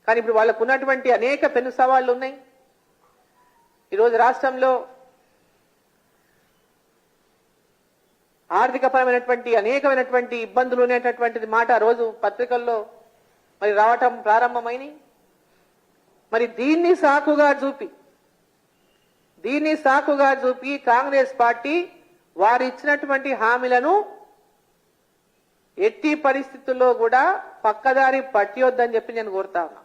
కానీ ఇప్పుడు వాళ్ళకు ఉన్నటువంటి అనేక పెను సవాళ్లు ఉన్నాయి. ఈరోజు రాష్ట్రంలో ఆర్థికపరమైనటువంటి అనేకమైనటువంటి ఇబ్బందులు అనేటటువంటిది మాట రోజు పత్రికల్లో మరి రావటం ప్రారంభమైనవి. మరి దీన్ని సాకుగా చూపి కాంగ్రెస్ పార్టీ వారు ఇచ్చినటువంటి హామీలను ఎట్టి పరిస్థితుల్లో కూడా పక్కదారి పట్టియొద్దని చెప్పి నేను కోరుతా ఉన్నా.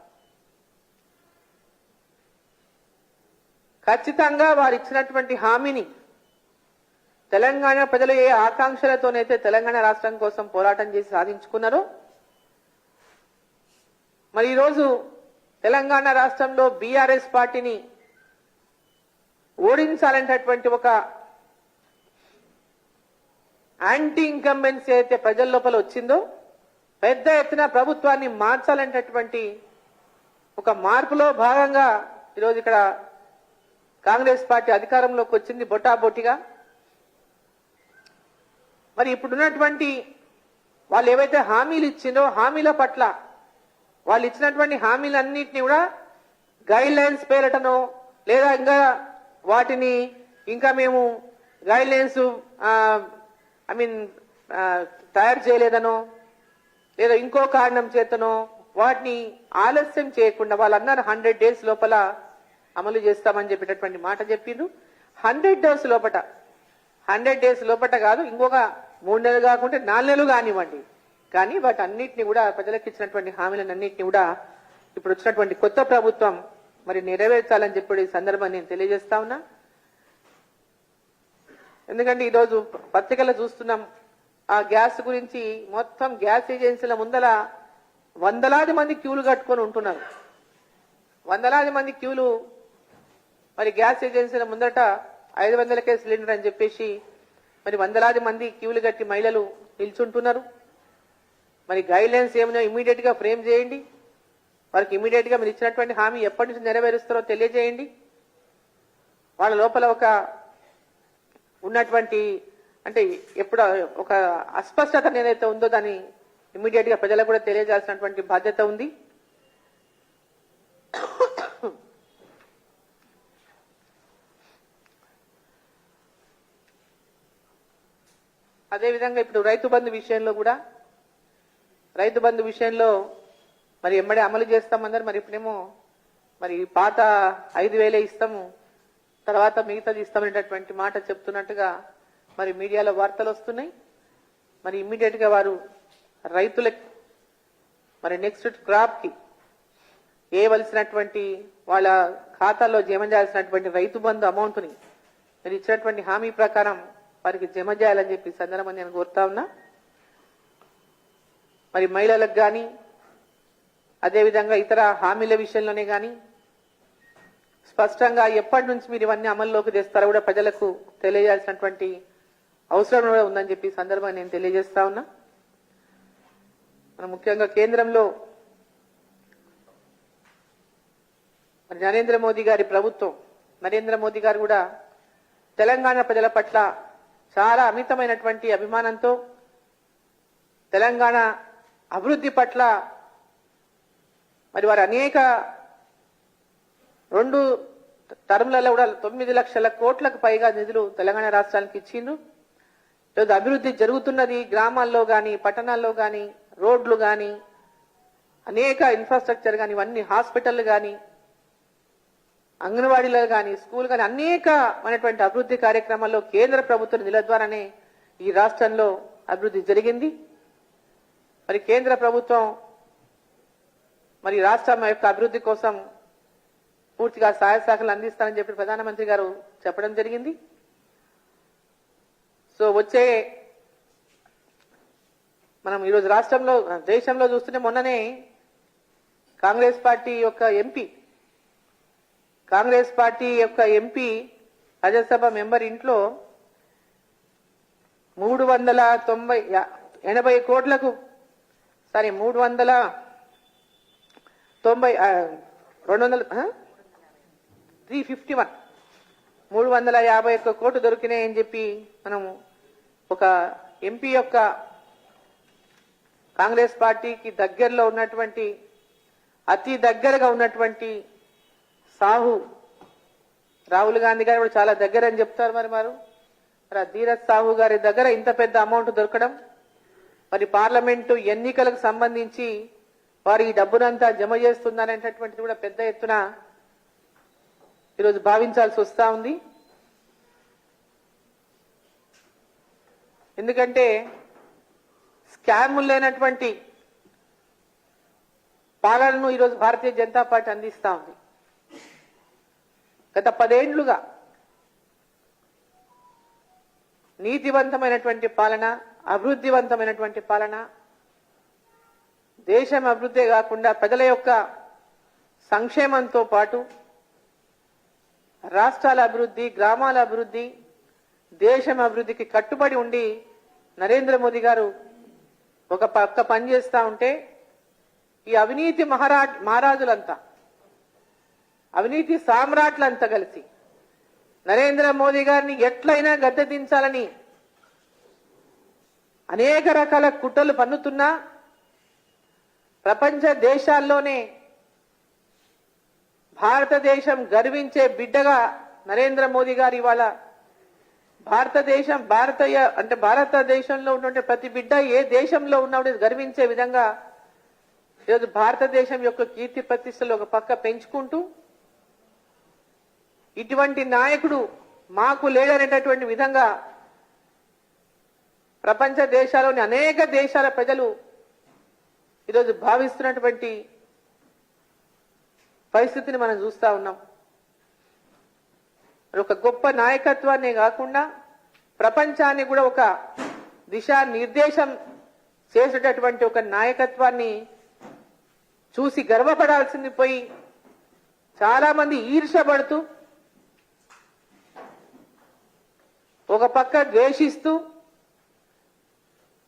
ఖచ్చితంగా వారు ఇచ్చినటువంటి హామీని తెలంగాణ ప్రజలు ఏ ఆకాంక్షలతోనైతే తెలంగాణ రాష్ట్రం కోసం పోరాటం చేసి సాధించుకున్నారో మరి ఈరోజు తెలంగాణ రాష్ట్రంలో బీఆర్ఎస్ పార్టీని ఓడించాలనేటటువంటి ఒక యాంటీ ఇన్కంబెన్సీ అయితే ప్రజల లోపల వచ్చిందో పెద్ద ఎత్తున ప్రభుత్వాన్ని మార్చాలనేటటువంటి ఒక మార్పులో భాగంగా ఈరోజు ఇక్కడ కాంగ్రెస్ పార్టీ అధికారంలోకి వచ్చింది బొటాబొటిగా. మరి ఇప్పుడున్నటువంటి వాళ్ళు ఏవైతే హామీలు ఇచ్చిందో హామీల పట్ల వాళ్ళు ఇచ్చినటువంటి హామీలన్నింటినీ కూడా గైడ్ లైన్స్ పేరటనో లేదా ఇంకా వాటిని ఇంకా మేము గైడ్ లైన్స్ తయారు చేయలేదనో లేదా ఇంకో కారణం చేతనో వాటిని ఆలస్యం చేయకుండా వాళ్ళు అన్నారు 100 days లోపల అమలు చేస్తామని చెప్పేటటువంటి మాట చెప్పిండ్రు. 100 days లోపట కాదు, ఇంకొక 3 నెలలు కాకుంటే 4 నెలలు కానివ్వండి, కానీ వాటి అన్నింటినీ కూడా ప్రజలకు ఇచ్చినటువంటి హామీలన్నింటినీ కూడా ఇప్పుడు వచ్చినటువంటి కొత్త ప్రభుత్వం మరి నెరవేర్చాలని చెప్పి ఈ సందర్భాన్ని నేను తెలియజేస్తా ఉన్నా. ఎందుకంటే ఈరోజు పత్రికల్లో చూస్తున్నాం ఆ గ్యాస్ గురించి. మొత్తం గ్యాస్ ఏజెన్సీల ముందల వందలాది మంది క్యూలు కట్టుకొని ఉంటున్నారు. వందలాది మంది క్యూలు మరి గ్యాస్ ఏజెన్సీల ముందట 500కే సిలిండర్ అని చెప్పేసి మరి వందలాది మంది క్యూలు కట్టి మహిళలు నిల్చుంటున్నారు. మరి గైడ్ లైన్స్ ఏమైనా ఇమీడియట్ గా ఫ్రేమ్ చేయండి. వారికి ఇమీడియట్ గా మీరు ఇచ్చినటువంటి హామీ ఎప్పటి నుంచి నెరవేరుస్తారో తెలియజేయండి. వాళ్ళ లోపల ఒక ఉన్నటువంటి అంటే ఎప్పుడు ఒక అస్పష్టత ఏదైతే ఉందో దాన్ని ఇమీడియట్ గా ప్రజలకు కూడా తెలియజేయాల్సినటువంటి బాధ్యత ఉంది. అదేవిధంగా ఇప్పుడు రైతు బంధు విషయంలో మరి ఎమ్మడే అమలు చేస్తామన్నారు. మరి ఇప్పుడేమో మరి పాత 5,000 ఇస్తాము, తర్వాత మిగతాది ఇస్తామనేటటువంటి మాట చెప్తున్నట్టుగా మరి మీడియాలో వార్తలు వస్తున్నాయి. మరి ఇమ్మీడియట్ గా వారు రైతులకి మరి నెక్స్ట్ క్రాప్ కి వేయవలసినటువంటి వాళ్ళ ఖాతాలో జమ చేయాల్సినటువంటి రైతు బంధు అమౌంట్ ని మీరు ఇచ్చినటువంటి హామీ ప్రకారం వారికి జమ చేయాలని చెప్పి సందర్భంగా నేను కోరుతా ఉన్నా. మరి మహిళలకు కానీ అదేవిధంగా ఇతర హామీల విషయంలోనే కానీ స్పష్టంగా ఎప్పటి నుంచి మీరు ఇవన్నీ అమల్లోకి తెస్తారో కూడా ప్రజలకు తెలియజేయాల్సినటువంటి అవసరం కూడా ఉందని చెప్పి సందర్భంగా నేను తెలియజేస్తా ఉన్నా. మనం ముఖ్యంగా కేంద్రంలో మరి నరేంద్ర మోదీ గారి ప్రభుత్వం, నరేంద్ర మోదీ గారు కూడా తెలంగాణ ప్రజల పట్ల చాలా అమితమైనటువంటి అభిమానంతో తెలంగాణ అభివృద్ధి పట్ల మరి వారు అనేక 2 టర్మ్లలో కూడా 9 లక్షల కోట్లకు పైగా నిధులు తెలంగాణ రాష్ట్రానికి ఇచ్చిండ్రు. ఈరోజు అభివృద్ధి జరుగుతున్నది. గ్రామాల్లో కానీ పట్టణాల్లో కానీ రోడ్లు కానీ అనేక ఇన్ఫ్రాస్ట్రక్చర్ కానీ ఇవన్నీ హాస్పిటల్ కానీ అంగన్వాడీలో కానీ స్కూల్ కానీ అనేకమైనటువంటి అభివృద్ధి కార్యక్రమాల్లో కేంద్ర ప్రభుత్వ నిధుల ద్వారానే ఈ రాష్ట్రంలో అభివృద్ధి జరిగింది. మరి కేంద్ర ప్రభుత్వం మరి రాష్ట్రం యొక్క అభివృద్ధి కోసం పూర్తిగా సహాయ సహకారాలు అందిస్తానని చెప్పి ప్రధానమంత్రి గారు చెప్పడం జరిగింది. సో వచ్చే మనం ఈరోజు రాష్ట్రంలో దేశంలో చూస్తుంటే మొన్ననే కాంగ్రెస్ పార్టీ యొక్క ఎంపీ రాజ్యసభ మెంబర్ ఇంట్లో 380 కోట్లకు 351 కోట్లు దొరికినాయని చెప్పి మనం ఒక ఎంపీ యొక్క కాంగ్రెస్ పార్టీకి దగ్గరలో ఉన్నటువంటి అతి దగ్గరగా ఉన్నటువంటి సాహు రాహుల్ గాంధీ గారు కూడా చాలా దగ్గర అని చెప్తారు. మరి ధీరజ్ సాహు గారి దగ్గర ఇంత పెద్ద అమౌంట్ దొరకడం, మరి పార్లమెంటు ఎన్నికలకు సంబంధించి వారు ఈ డబ్బునంతా జమ చేస్తున్నారనేటటువంటిది కూడా పెద్ద ఎత్తున ఈరోజు భావించాల్సి వస్తా ఉంది. ఎందుకంటే స్కాములు లేనటువంటి పాలనను ఈరోజు భారతీయ జనతా పార్టీ అందిస్తా ఉంది. గత 10 ఏళ్లుగా నీతివంతమైనటువంటి పాలన, అభివృద్ధివంతమైనటువంటి పాలన, దేశం అభివృద్ధి కాకుండా ప్రజల యొక్క సంక్షేమంతో పాటు రాష్ట్రాల అభివృద్ధి, గ్రామాల అభివృద్ధి, దేశం అభివృద్ధికి కట్టుబడి ఉండి నరేంద్ర మోదీ గారు ఒక పక్క పనిచేస్తా ఉంటే ఈ అవినీతి మహారాజులంతా, అవినీతి సామ్రాట్లంతా కలిసి నరేంద్ర మోదీ గారిని ఎట్లయినా గద్దె దించాలని అనేక రకాల కుట్రలు పన్నుతున్నా ప్రపంచ దేశాల్లోనే భారతదేశం గర్వించే బిడ్డగా నరేంద్ర మోదీ గారు ఇవాళ భారతదేశంలో ఉన్నటువంటి ప్రతి బిడ్డ ఏ దేశంలో ఉన్నప్పుడు గర్వించే విధంగా ఈరోజు భారతదేశం యొక్క కీర్తి ప్రతిష్టలు ఒక పక్క పెంచుకుంటూ ఇటువంటి నాయకుడు మాకు లేడనేటటువంటి విధంగా ప్రపంచ దేశాల్లోని అనేక దేశాల ప్రజలు ఈరోజు భావిస్తున్నటువంటి పరిస్థితిని మనం చూస్తా ఉన్నాం. ఒక గొప్ప నాయకత్వాన్ని కాకుండా ప్రపంచాన్ని కూడా ఒక దిశానిర్దేశం చేసేటటువంటి ఒక నాయకత్వాన్ని చూసి గర్వపడాల్సింది పోయి చాలా మంది ఈర్ష్యపడుతూ, ఒక పక్క ద్వేషిస్తూ,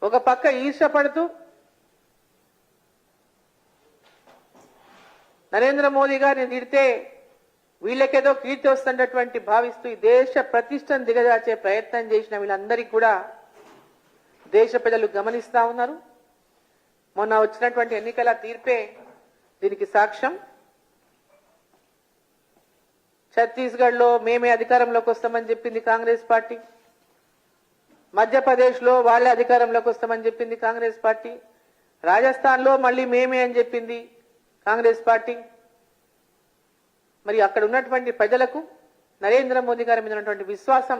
ఒక పక్క ఈర్ష్యపడుతూ నరేంద్ర మోదీ గారిని తిడితే వీళ్ళకేదో కీర్తి వస్తున్నటువంటి భావిస్తూ ఈ దేశ ప్రతిష్టను దిగజార్చే ప్రయత్నం చేసిన వీళ్ళందరికీ కూడా దేశ ప్రజలు గమనిస్తా ఉన్నారు. మొన్న వచ్చినటువంటి ఎన్నికల తీర్పే దీనికి సాక్ష్యం. ఛత్తీస్గఢ్ లో మేమే అధికారంలోకి వస్తామని చెప్పింది కాంగ్రెస్ పార్టీ, మధ్యప్రదేశ్ లో వాళ్ళే అధికారంలోకి వస్తామని చెప్పింది కాంగ్రెస్ పార్టీ, రాజస్థాన్ లో మళ్ళీ మేమే అని చెప్పింది కాంగ్రెస్ పార్టీ. మరి అక్కడ ఉన్నటువంటి ప్రజలకు నరేంద్ర మోదీ గారి మీద ఉన్నటువంటి విశ్వాసం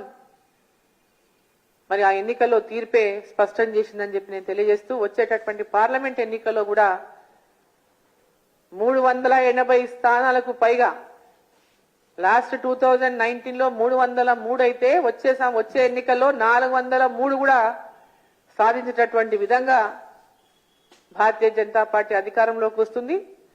మరి ఆ ఎన్నికల్లో తీర్పే స్పష్టం చేసిందని చెప్పి నేను తెలియజేస్తూ, వచ్చేటటువంటి పార్లమెంట్ ఎన్నికల్లో కూడా 380 స్థానాలకు పైగా, లాస్ట్ 2019లో 303 అయితే వచ్చే ఎన్నికల్లో 403 కూడా సాధించేటటువంటి విధంగా భారతీయ జనతా పార్టీ అధికారంలోకి వస్తుంది.